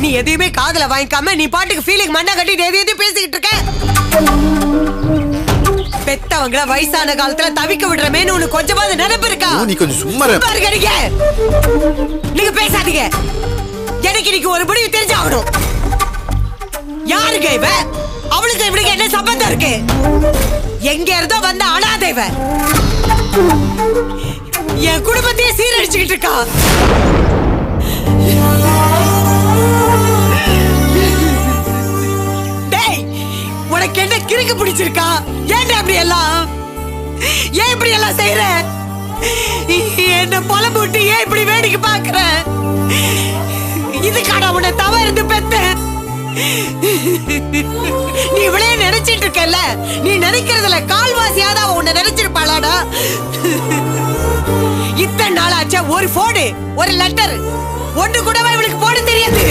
நீ எதையுமே காதுல வாங்கிக்காம நீ பாட்டுக்கு ஃபீலிங் மண்ணா கட்டிட்டு எதையும் பேசிக்கிட்டு இருக்க. பெத்தவங்கள வயசான காலத்துல தவிக்க விடுறமேன்னு உனக்கு கொஞ்சமாவது நினைப்பு இருக்கா? நீ கொஞ்சம் சும்மா இருக்க. நீங்க பேசாதீங்க. எனக்கு இன்னைக்கு ஒரு முடிவு தெரிஞ்சாகணும். யாருங்க இவ? அவளுக்கு இவனுக்கு என்ன சம்பந்தம் இருக்கு? எங்க இருந்தோ வந்த அனாதை இவ. என் குடும்பத்தையே சீரழிச்சுக்கிட்டு இருக்கா. டேய், உனக்கு என்ன கிறுக்கு பிடிச்சிருக்கா? ஏன் அப்படி எல்லாம் ஏன் இப்படி எல்லாம் செய்யற? என்ன பொலம்பு விட்டு ஏன் இப்படி வேடிக்கை பாக்குற? இதுக்கான உன்னை தவ இருந்து பெத்த. நீ இவளே நினைச்சிட்டு இருக்கல. நீ நினைக்கிறதுல கால்வாசியாத உன்னை நினைச்சிருப்பாளாடா. இத்தனை நாள் ஆச்சா ஒரு போடு ஒரு லெட்டர் ஒன்று கூடவா இவளுக்கு போட தெரியாது?